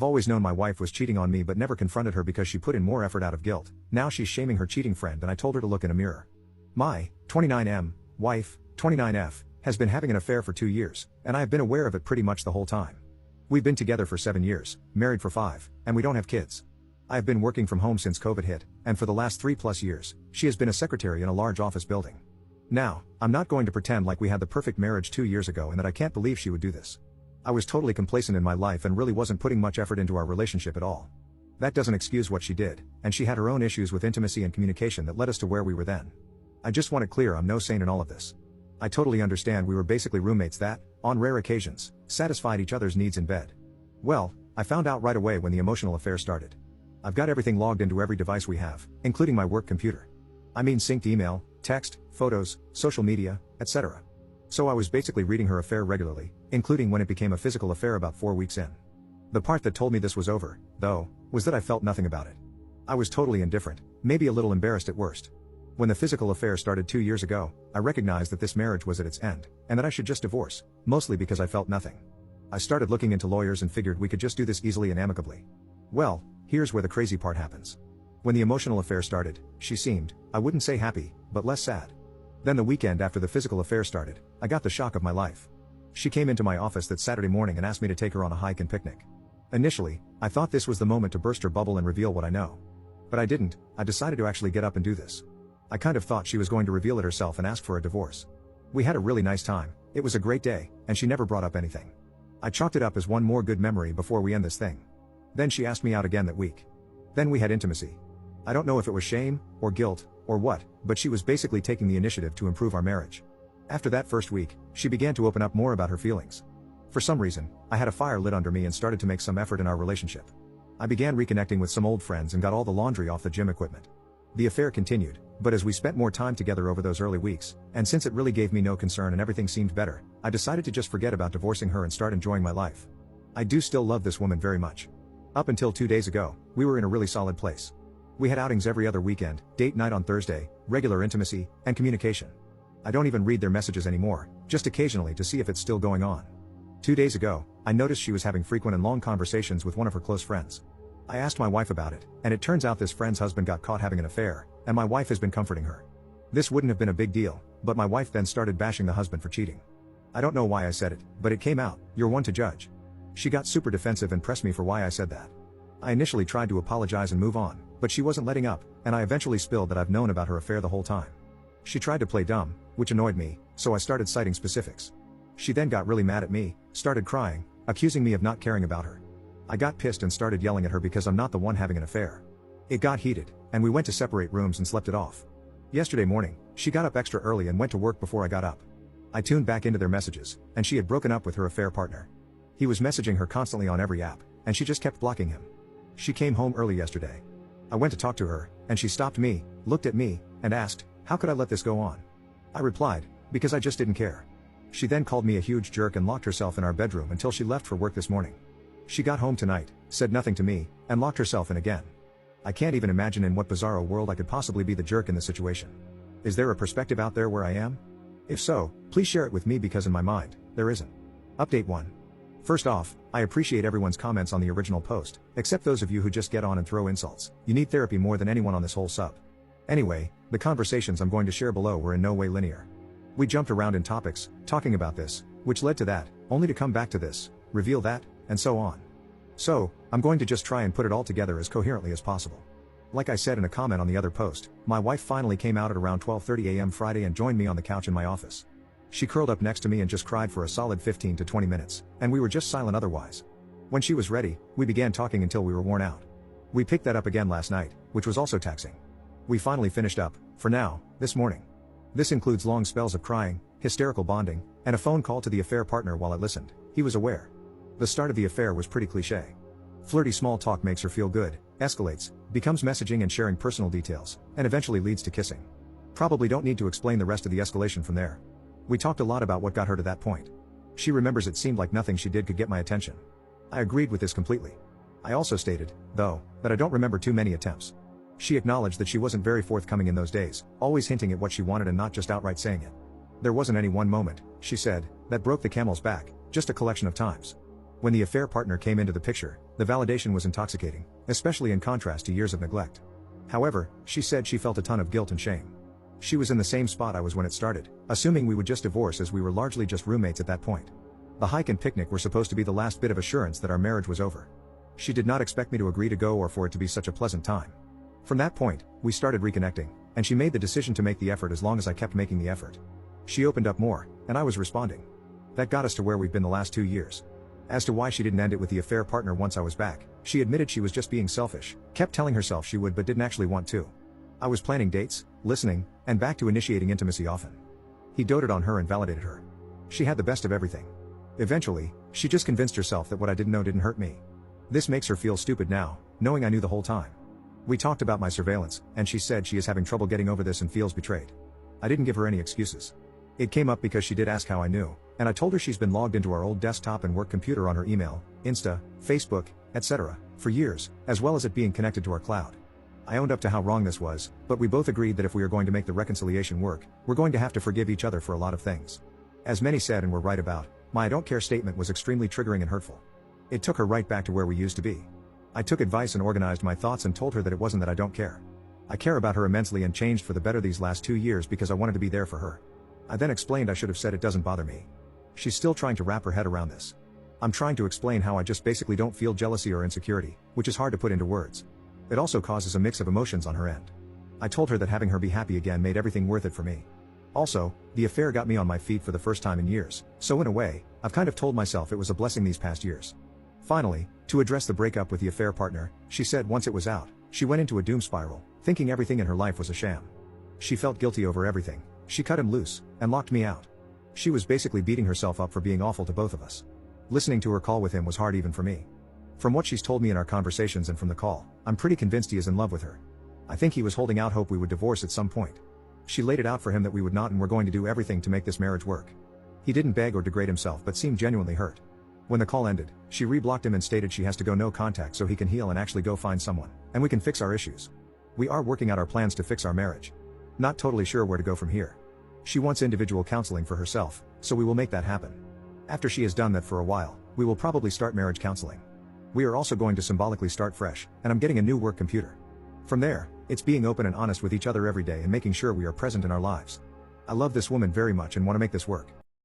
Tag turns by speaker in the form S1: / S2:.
S1: I've always known my wife was cheating on me but never confronted her because she put in more effort out of guilt. Now she's shaming her cheating friend and I told her to look in a mirror. My 29M wife, 29F, has been having an affair for 2 years, and I have been aware of it pretty much the whole time. We've been together for 7 years, married for 5, and we don't have kids. I have been working from home since COVID hit, and for the last 3+ years, she has been a secretary in a large office building. Now, I'm not going to pretend like we had the perfect marriage 2 years ago and that I can't believe she would do this. I was totally complacent in my life and really wasn't putting much effort into our relationship at all. That doesn't excuse what she did, and she had her own issues with intimacy and communication that led us to where we were then. I just want it clear I'm no saint in all of this. I totally understand we were basically roommates that, on rare occasions, satisfied each other's needs in bed. Well, I found out right away when the emotional affair started. I've got everything logged into every device we have, including my work computer. I mean synced email, text, photos, social media, etc. So I was basically reading her affair regularly, including when it became a physical affair about 4 weeks in. The part that told me this was over, though, was that I felt nothing about it. I was totally indifferent, maybe a little embarrassed at worst. When the physical affair started 2 years ago, I recognized that this marriage was at its end, and that I should just divorce, mostly because I felt nothing. I started looking into lawyers and figured we could just do this easily and amicably. Well, here's where the crazy part happens. When the emotional affair started, she seemed, I wouldn't say happy, but less sad. Then the weekend after the physical affair started, I got the shock of my life. She came into my office that Saturday morning and asked me to take her on a hike and picnic. Initially, I thought this was the moment to burst her bubble and reveal what I know. But I didn't. I decided to actually get up and do this. I kind of thought she was going to reveal it herself and ask for a divorce. We had a really nice time, it was a great day, and she never brought up anything. I chalked it up as one more good memory before we end this thing. Then she asked me out again that week. Then we had intimacy. I don't know if it was shame, or guilt, or what, but she was basically taking the initiative to improve our marriage. After that first week, she began to open up more about her feelings. For some reason, I had a fire lit under me and started to make some effort in our relationship. I began reconnecting with some old friends and got all the laundry off the gym equipment. The affair continued, but as we spent more time together over those early weeks, and since it really gave me no concern and everything seemed better, I decided to just forget about divorcing her and start enjoying my life. I do still love this woman very much. Up until 2 days ago, we were in a really solid place. We had outings every other weekend, date night on Thursday, regular intimacy, and communication. I don't even read their messages anymore, just occasionally to see if it's still going on. 2 days ago, I noticed she was having frequent and long conversations with one of her close friends. I asked my wife about it, and it turns out this friend's husband got caught having an affair, and my wife has been comforting her. This wouldn't have been a big deal, but my wife then started bashing the husband for cheating. I don't know why I said it, but it came out. You're one to judge. She got super defensive and pressed me for why I said that. I initially tried to apologize and move on, but she wasn't letting up, and I eventually spilled that I've known about her affair the whole time. She tried to play dumb, which annoyed me, so I started citing specifics. She then got really mad at me, started crying, accusing me of not caring about her. I got pissed and started yelling at her because I'm not the one having an affair. It got heated, and we went to separate rooms and slept it off. Yesterday morning, she got up extra early and went to work before I got up. I tuned back into their messages, and she had broken up with her affair partner. He was messaging her constantly on every app, and she just kept blocking him. She came home early yesterday. I went to talk to her, and she stopped me, looked at me, and asked, how could I let this go on? I replied, because I just didn't care. She then called me a huge jerk and locked herself in our bedroom until she left for work this morning. She got home tonight, said nothing to me, and locked herself in again. I can't even imagine in what bizarro world I could possibly be the jerk in this situation. Is there a perspective out there where I am? If so, please share it with me because in my mind, there isn't. Update 1. First off, I appreciate everyone's comments on the original post, except those of you who just get on and throw insults. You need therapy more than anyone on this whole sub. Anyway, the conversations I'm going to share below were in no way linear. We jumped around in topics, talking about this, which led to that, only to come back to this, reveal that, and so on. So, I'm going to just try and put it all together as coherently as possible. Like I said in a comment on the other post, my wife finally came out at around 12:30 a.m. Friday and joined me on the couch in my office. She curled up next to me and just cried for a solid 15 to 20 minutes, and we were just silent otherwise. When she was ready, we began talking until we were worn out. We picked that up again last night, which was also taxing. We finally finished up, for now, this morning. This includes long spells of crying, hysterical bonding, and a phone call to the affair partner while I listened. He was aware. The start of the affair was pretty cliché. Flirty small talk makes her feel good, escalates, becomes messaging and sharing personal details, and eventually leads to kissing. Probably don't need to explain the rest of the escalation from there. We talked a lot about what got her to that point. She remembers it seemed like nothing she did could get my attention. I agreed with this completely. I also stated, though, that I don't remember too many attempts. She acknowledged that she wasn't very forthcoming in those days, always hinting at what she wanted and not just outright saying it. There wasn't any one moment, she said, that broke the camel's back, just a collection of times. When the affair partner came into the picture, the validation was intoxicating, especially in contrast to years of neglect. However, she said she felt a ton of guilt and shame. She was in the same spot I was when it started, assuming we would just divorce as we were largely just roommates at that point. The hike and picnic were supposed to be the last bit of assurance that our marriage was over. She did not expect me to agree to go or for it to be such a pleasant time. From that point, we started reconnecting, and she made the decision to make the effort as long as I kept making the effort. She opened up more, and I was responding. That got us to where we've been the last 2 years. As to why she didn't end it with the affair partner once I was back, she admitted she was just being selfish, kept telling herself she would but didn't actually want to. I was planning dates, listening, and back to initiating intimacy often. He doted on her and validated her. She had the best of everything. Eventually, she just convinced herself that what I didn't know didn't hurt me. This makes her feel stupid now, knowing I knew the whole time. We talked about my surveillance, and she said she is having trouble getting over this and feels betrayed. I didn't give her any excuses. It came up because she did ask how I knew, and I told her she's been logged into our old desktop and work computer on her email, Insta, Facebook, etc., for years, as well as it being connected to our cloud. I owned up to how wrong this was, but we both agreed that if we are going to make the reconciliation work, we're going to have to forgive each other for a lot of things. As many said and were right about, my I don't care statement was extremely triggering and hurtful. It took her right back to where we used to be. I took advice and organized my thoughts and told her that it wasn't that I don't care. I care about her immensely and changed for the better these last 2 years because I wanted to be there for her. I then explained I should have said it doesn't bother me. She's still trying to wrap her head around this. I'm trying to explain how I just basically don't feel jealousy or insecurity, which is hard to put into words. It also causes a mix of emotions on her end. I told her that having her be happy again made everything worth it for me. Also, the affair got me on my feet for the first time in years, so in a way, I've kind of told myself it was a blessing these past years. Finally, to address the breakup with the affair partner, she said once it was out, she went into a doom spiral, thinking everything in her life was a sham. She felt guilty over everything. She cut him loose, and locked me out. She was basically beating herself up for being awful to both of us. Listening to her call with him was hard even for me. From what she's told me in our conversations and from the call, I'm pretty convinced he is in love with her. I think he was holding out hope we would divorce at some point. She laid it out for him that we would not and were going to do everything to make this marriage work. He didn't beg or degrade himself but seemed genuinely hurt. When the call ended, she reblocked him and stated she has to go no contact so he can heal and actually go find someone, and we can fix our issues. We are working out our plans to fix our marriage. Not totally sure where to go from here. She wants individual counseling for herself, so we will make that happen. After she has done that for a while, we will probably start marriage counseling. We are also going to symbolically start fresh, and I'm getting a new work computer. From there, it's being open and honest with each other every day and making sure we are present in our lives. I love this woman very much and want to make this work.